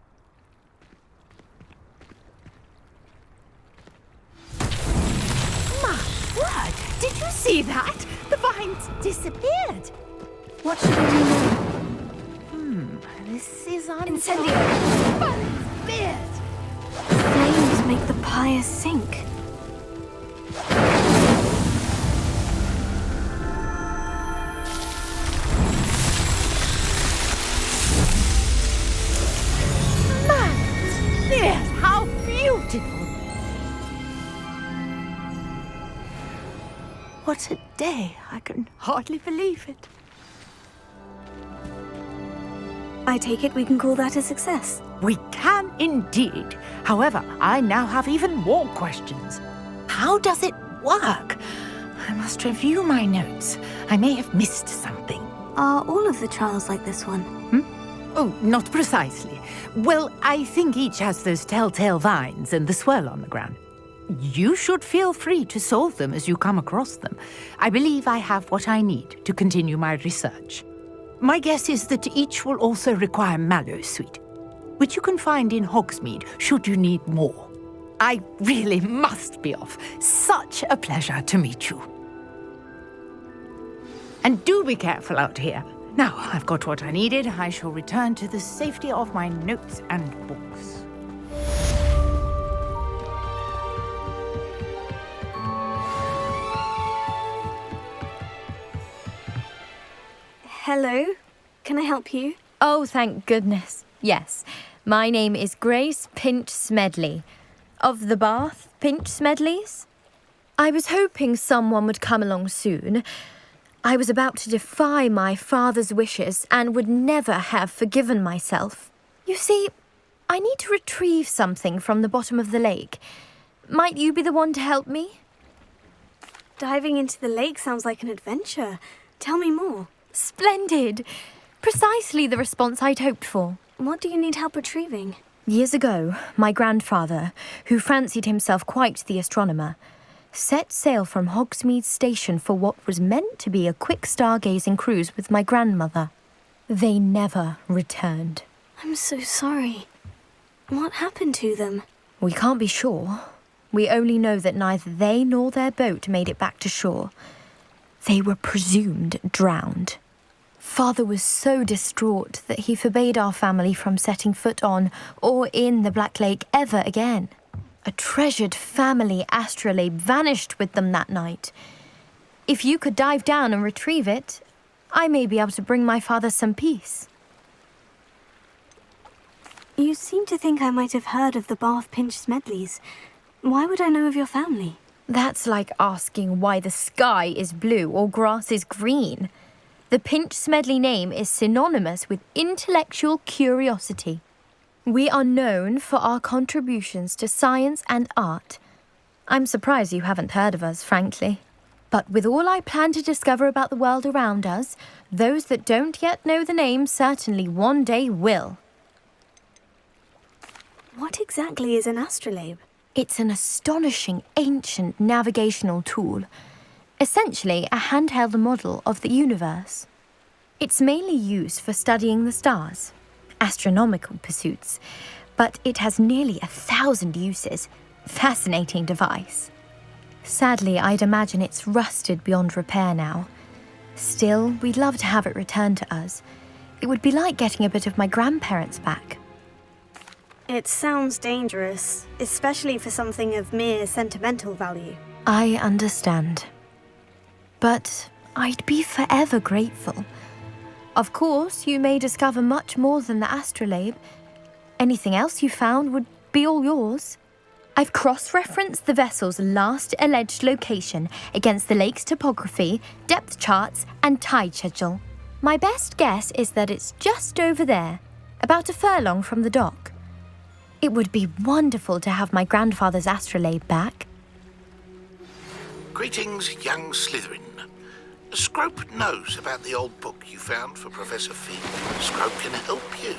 My word! Did you see that? The vines disappeared. What should I do now? This is Incendio! Beard! Flames make the pyre sink. Beard, how beautiful! What a day! I can hardly believe it. I take it we can call that a success. We can indeed. However, I now have even more questions. How does it work? I must review my notes. I may have missed something. Are all of the trials like this one? Oh, not precisely. Well, I think each has those telltale vines and the swirl on the ground. You should feel free to solve them as you come across them. I believe I have what I need to continue my research. My guess is that each will also require Mallowsweet, which you can find in Hogsmeade should you need more. I really must be off. Such a pleasure to meet you. And do be careful out here. Now I've got what I needed, I shall return to the safety of my notes and books. Hello? Can I help you? Oh, thank goodness. Yes. My name is Grace Pinch Smedley. Of the Bath Pinch Smedleys. I was hoping someone would come along soon. I was about to defy my father's wishes and would never have forgiven myself. You see, I need to retrieve something from the bottom of the lake. Might you be the one to help me? Diving into the lake sounds like an adventure. Tell me more. Splendid! Precisely the response I'd hoped for. What do you need help retrieving? Years ago, my grandfather, who fancied himself quite the astronomer, set sail from Hogsmeade Station for what was meant to be a quick stargazing cruise with my grandmother. They never returned. I'm so sorry. What happened to them? We can't be sure. We only know that neither they nor their boat made it back to shore. They were presumed drowned. Father was so distraught that he forbade our family from setting foot on or in the Black Lake ever again. A treasured family astrolabe vanished with them that night. If you could dive down and retrieve it, I may be able to bring my father some peace. You seem to think I might have heard of the Bath Pinch Smedleys. Why would I know of your family? That's like asking why the sky is blue or grass is green. The Pinch Smedley name is synonymous with intellectual curiosity. We are known for our contributions to science and art. I'm surprised you haven't heard of us, frankly. But with all I plan to discover about the world around us, those that don't yet know the name certainly one day will. What exactly is an astrolabe? It's an astonishing ancient navigational tool. Essentially a handheld model of the universe. It's mainly used for studying the stars, astronomical pursuits, but it has nearly 1,000 uses. Fascinating device. Sadly, I'd imagine it's rusted beyond repair now. Still, we'd love to have it returned to us. It would be like getting a bit of my grandparents back. It sounds dangerous, especially for something of mere sentimental value. I understand. But I'd be forever grateful. Of course, you may discover much more than the astrolabe. Anything else you found would be all yours. I've cross-referenced the vessel's last alleged location against the lake's topography, depth charts, and tide schedule. My best guess is that it's just over there, about a furlong from the dock. It would be wonderful to have my grandfather's astrolabe back. Greetings, young Slytherin. Scrope knows about the old book you found for Professor Finn. Scrope can help you.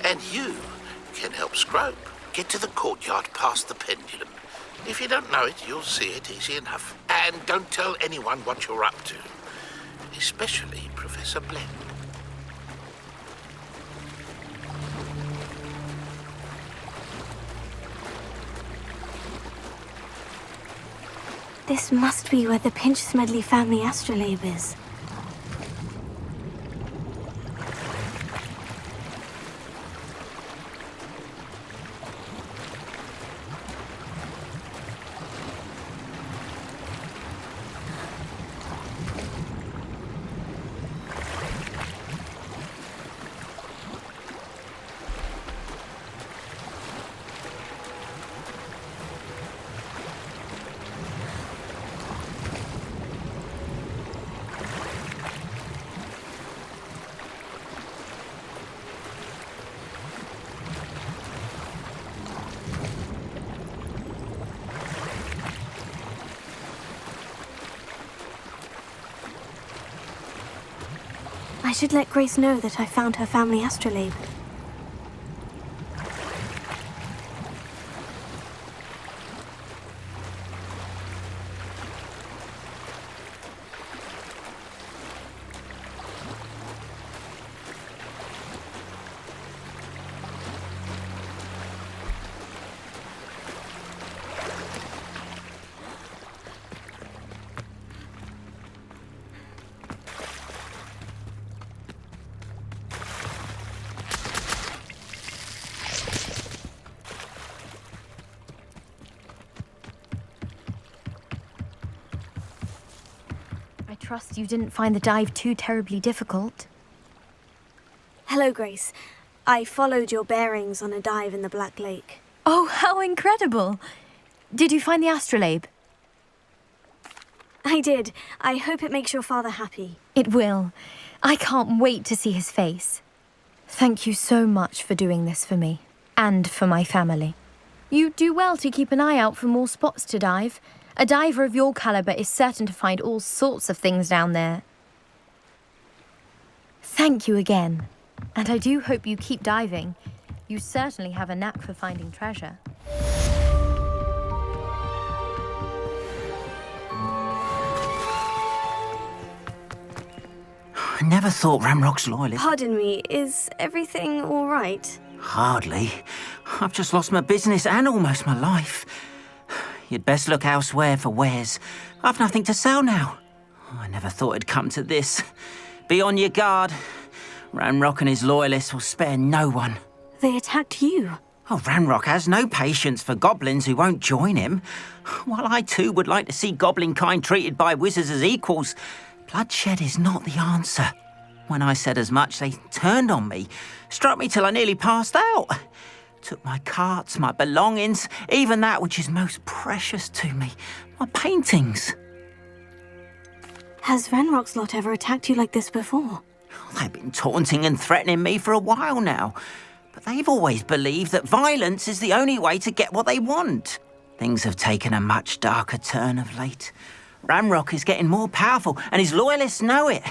And you can help Scrope get to the courtyard past the pendulum. If you don't know it, you'll see it easy enough. And don't tell anyone what you're up to. Especially Professor Blend. This must be where the Pinch Smedley family astrolabe is. I should let Grace know that I found her family astrolabe. I trust you didn't find the dive too terribly difficult. Hello, Grace. I followed your bearings on a dive in the Black Lake. Oh, how incredible! Did you find the astrolabe? I did. I hope it makes your father happy. It will. I can't wait to see his face. Thank you so much for doing this for me, and for my family. You do well to keep an eye out for more spots to dive. A diver of your caliber is certain to find all sorts of things down there. Thank you again. And I do hope you keep diving. You certainly have a knack for finding treasure. I never thought Ramrock's loyalist... Pardon me, is everything all right? Hardly. I've just lost my business and almost my life. You'd best look elsewhere for wares. I've nothing to sell now. I never thought it'd come to this. Be on your guard. Ramrock and his loyalists will spare no one. They attacked you. Oh, Ramrock has no patience for goblins who won't join him. While I too would like to see goblin kind treated by wizards as equals, bloodshed is not the answer. When I said as much, they turned on me, struck me till I nearly passed out. Took my carts, my belongings, even that which is most precious to me, my paintings. Has Ranrock's lot ever attacked you like this before? They've been taunting and threatening me for a while now, but they've always believed that violence is the only way to get what they want. Things have taken a much darker turn of late. Ramrock is getting more powerful, and his loyalists know it.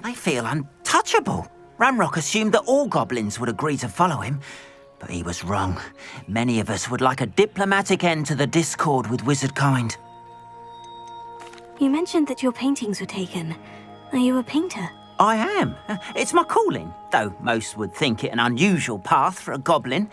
They feel untouchable. Ramrock assumed that all goblins would agree to follow him, but he was wrong. Many of us would like a diplomatic end to the discord with wizard kind. You mentioned that your paintings were taken. Are you a painter? I am. It's my calling, though most would think it an unusual path for a goblin.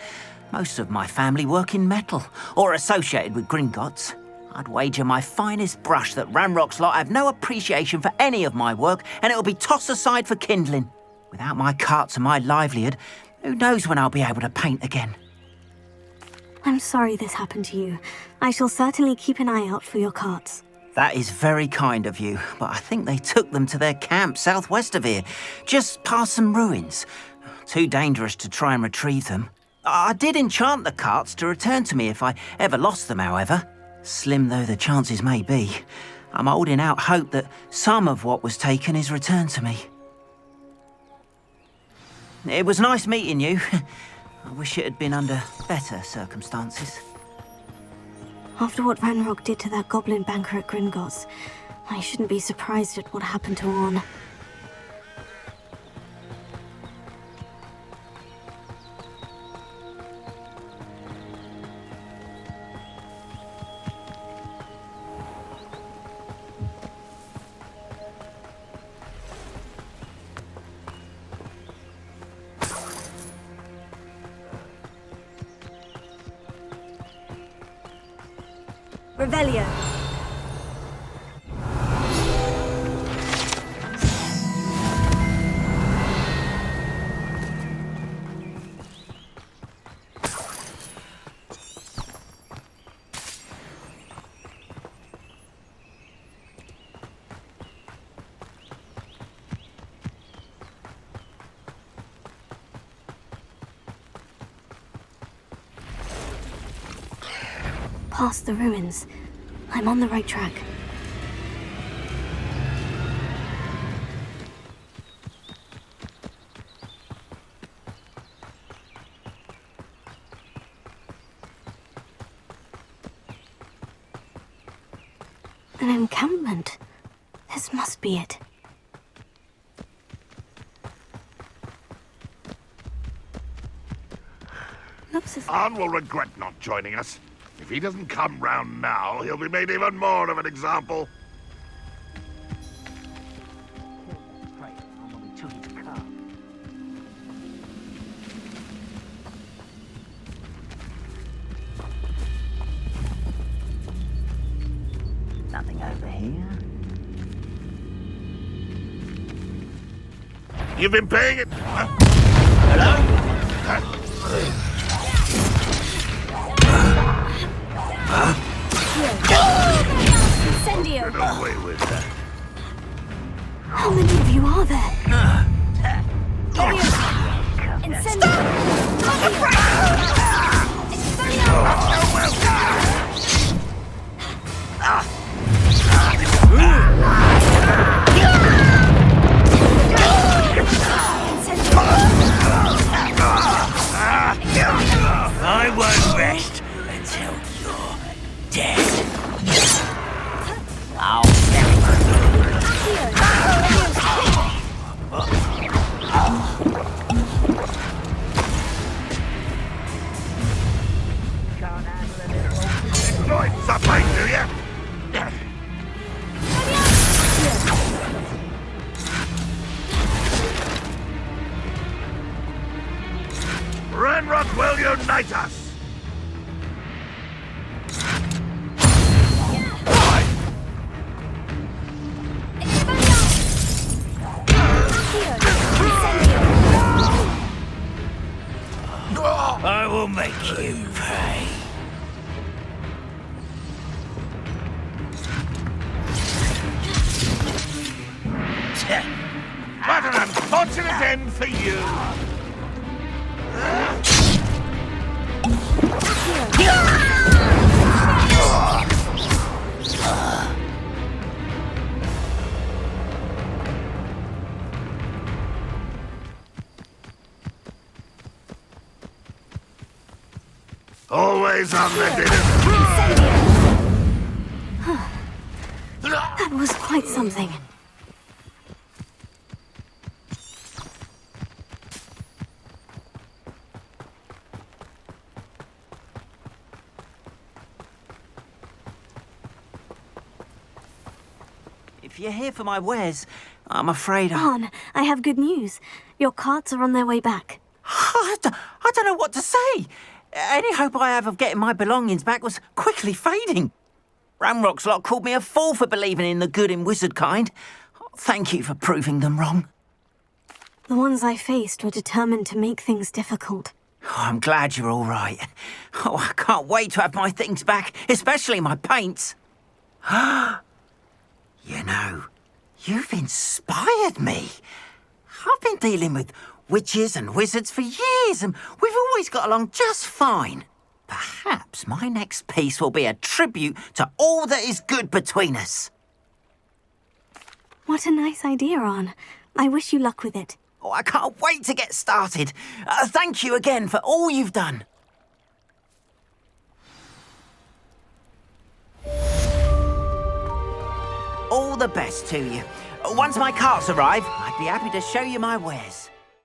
Most of my family work in metal, or associated with Gringotts. I'd wager my finest brush that Ramrock's lot have no appreciation for any of my work, and it'll be tossed aside for kindling. Without my carts and my livelihood, who knows when I'll be able to paint again. I'm sorry this happened to you. I shall certainly keep an eye out for your carts. That is very kind of you, but I think they took them to their camp southwest of here, just past some ruins. Too dangerous to try and retrieve them. I did enchant the carts to return to me if I ever lost them, however. Slim though the chances may be, I'm holding out hope that some of what was taken is returned to me. It was nice meeting you. I wish it had been under better circumstances. After what Ranrock did to that goblin banker at Gringotts, I shouldn't be surprised at what happened to Orn. Revelio. Past the ruins. I'm on the right track. An encampment. This must be it. Arn will regret not joining us. If he doesn't come round now, he'll be made even more of an example. Nothing over here. You've been paying it. Incendio! Get away with that. How many of you are there? Incendio! I won't rest until you're dead. Can't Fight us! I will make you pay. What an unfortunate end for you! Always on the That was quite something. If you're here for my wares, I'm afraid Arn, I have good news. Your carts are on their way back. I don't know what to say. Any hope I have of getting my belongings back was quickly fading. Ramrock's lot called me a fool for believing in the good in wizard kind. Thank you for proving them wrong. The ones I faced were determined to make things difficult. Oh, I'm glad you're all right. Oh, I can't wait to have my things back, especially my paints. You know, you've inspired me. I've been dealing with witches and wizards for years, and we've always got along just fine. Perhaps my next piece will be a tribute to all that is good between us. What a nice idea, Arn. I wish you luck with it. Oh, I can't wait to get started. Thank you again for all you've done. All the best to you. Once my carts arrive, I'd be happy to show you my wares.